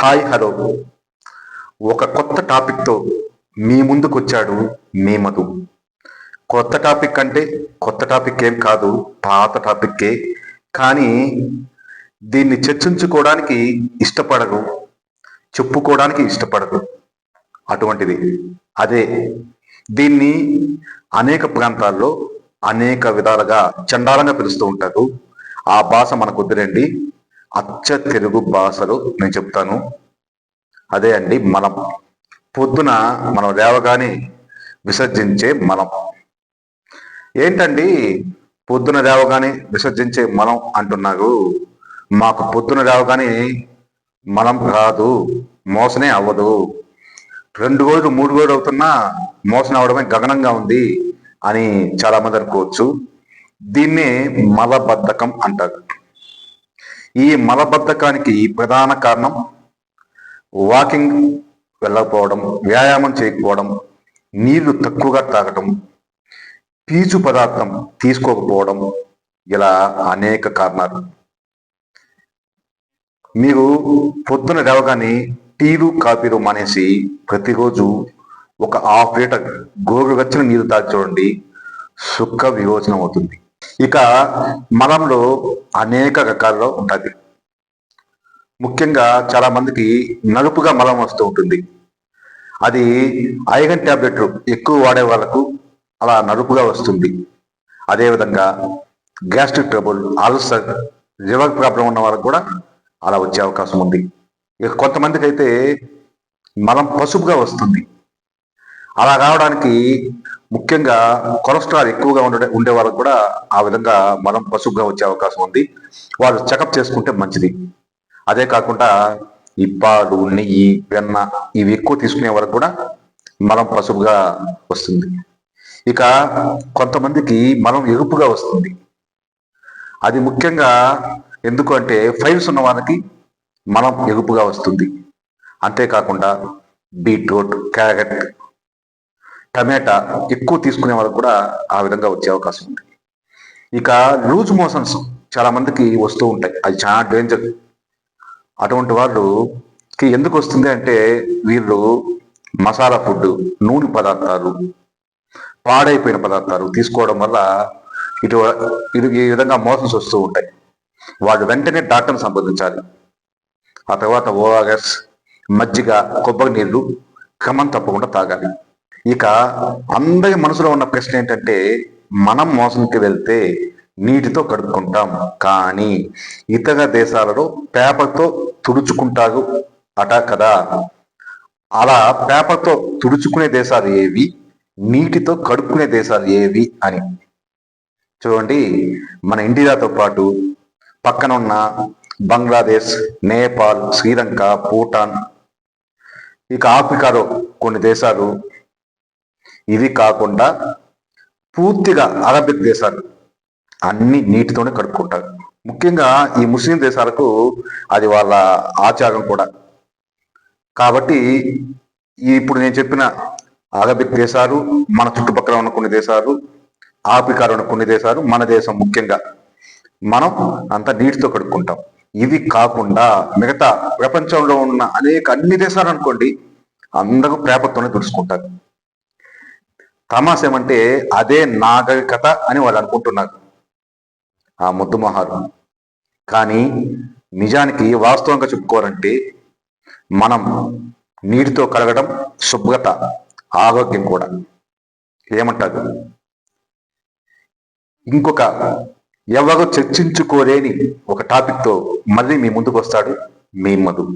Hi hello. ఒక కొత్త టాపిక్తో మీ ముందుకు వచ్చాడు మీ మధు. కొత్త టాపిక్ అంటే కొత్త టాపిక్ ఏం కాదు, పాత టాపిక్కే. కానీ దీన్ని చర్చించుకోవడానికి ఇష్టపడరు, చెప్పుకోవడానికి ఇష్టపడరు. అటువంటిది అదే. దీన్ని అనేక ప్రాంతాల్లో అనేక విధాలుగా చండాలంగా పిలుస్తూ ఉంటారు. ఆ భాష మనకు వద్దులేండి. అచ్చ తెలుగు భాషలో నేను చెప్తాను. అదే అండి మలం. పొద్దున మనం లేవగానే విసర్జించే మలం. ఏంటండి పొద్దున లేవగానే విసర్జించే మలం అంటున్నారు? మాకు పొద్దున లేవగానే మలం రాదు, మోసనే అవ్వదు. 2 రోజులు 3 రోజులు అవుతున్నా మోసం అవడమే గగనంగా ఉంది అని చాలా మంది అనుకోవచ్చు. దీన్నే మలబద్ధకం అంటారు. ఈ మలబద్ధకానికి ప్రధాన కారణం వాకింగ్ వెళ్ళకపోవడం, వ్యాయామం చేయకపోవడం, నీళ్లు తక్కువగా తాగటం, పీచు పదార్థం తీసుకోకపోవడం, ఇలా అనేక కారణాలు. మీరు పొద్దున లేవగానే టీలు కాఫీలు మానేసి ప్రతిరోజు ఒక హాఫ్ లీటర్ గోరువెచ్చని నీళ్లు తాగి చూడండి, సుఖ విరోచనం అవుతుంది. ఇక మలంలో అనేక రకాల్లో ఉంటుంది. ముఖ్యంగా చాలా మందికి నలుపుగా మలం వస్తూ ఉంటుంది. అది ఐరన్ ట్యాబ్లెట్లు ఎక్కువ వాడే వాళ్ళకు అలా నలుపుగా వస్తుంది. అదేవిధంగా gastric trouble, ulcer, liver problem ఉన్న వాళ్ళకు కూడా అలా వచ్చే అవకాశం ఉంది. ఇక కొంతమందికి అయితే మలం పసుపుగా వస్తుంది. అలా రావడానికి ముఖ్యంగా కొలెస్ట్రాల్ ఎక్కువగా ఉండే వాళ్ళకు కూడా ఆ విధంగా మలం పసుపుగా వచ్చే అవకాశం ఉంది. వాళ్ళు చెకప్ చేసుకుంటే మంచిది. అదే కాకుండా ఈ పాలు, నెయ్యి, వెన్న ఇవి ఎక్కువ తీసుకునే వరకు కూడా మలం పసుపుగా వస్తుంది. ఇక కొంతమందికి మలం ఎరుపుగా వస్తుంది. అది ముఖ్యంగా ఎందుకు అంటే ఫైల్స్ ఉన్న వాళ్ళకి మలం ఎరుపుగా వస్తుంది. అంతేకాకుండా బీట్రూట్, క్యారెట్, టమాటా ఎక్కువ తీసుకునే వాళ్ళకి కూడా ఆ విధంగా వచ్చే అవకాశం ఉంది. ఇక లూజ్ మోషన్స్ చాలా మందికి వస్తూ ఉంటాయి. అది చాలా డేంజర్. అటువంటి వాళ్ళకి ఎందుకు వస్తుంది అంటే వీళ్ళు మసాలా ఫుడ్, నూనె పదార్థాలు, పాడైపోయిన పదార్థాలు తీసుకోవడం వల్ల ఇటు ఈ విధంగా మోషన్స్ వస్తూ ఉంటాయి. వాళ్ళు వెంటనే డాక్టర్ని సంప్రదించాలి. ఆ తర్వాత ఓఆర్ఎస్, మజ్జిగ, కొబ్బరి నీళ్లు క్రమం తప్పకుండా తాగాలి. ఇక అందరి మనసులో ఉన్న ప్రశ్న ఏంటంటే, మనం మోసంకి వెళ్తే నీటితో కడుక్కుంటాం, కానీ ఇతర దేశాలలో పేపర్తో తుడుచుకుంటారు అట కదా. అలా పేపర్తో తుడుచుకునే దేశాలు ఏవి, నీటితో కడుక్కునే దేశాలు ఏవి అని చూడండి. మన ఇండియాతో పాటు పక్కన ఉన్న బంగ్లాదేశ్, నేపాల్, శ్రీలంక, భూటాన్, ఇక ఆఫ్రికాలో కొన్ని దేశాలు, ఇవి కాకుండా పూర్తిగా అరబిక్ దేశాలు అన్ని నీటితోనే కడుక్కుంటారు. ముఖ్యంగా ఈ ముస్లిం దేశాలకు అది వాళ్ళ ఆచారం కూడా. కాబట్టి ఇప్పుడు నేను చెప్పిన అరబిక్ దేశాలు, మన చుట్టుపక్కల ఉన్న కొన్ని దేశాలు, ఆఫ్రికాలో ఉన్న కొన్ని దేశాలు, మన దేశం ముఖ్యంగా మనం అంతా నీటితో కడుక్కుంటాం. ఇవి కాకుండా మిగతా ప్రపంచంలో ఉన్న అన్ని దేశాలు అనుకోండి, అందరూ పేపర్తోనే తుడుచుకుంటారు. తమాష ఏమంటే అదే నాగరికత అని వాళ్ళు అనుకుంటున్నారు, ఆ ముద్దు మొహాలు. కానీ నిజానికి వాస్తవంగా చెప్పుకోవాలంటే మనం నీటితో కడగడం శుభ్రత, ఆరోగ్యం కూడా. ఏమంటారు? ఇంకొక ఎవరు చర్చించుకోలేని ఒక టాపిక్తో మళ్ళీ మీ ముందుకు వస్తాడు మీ మధు.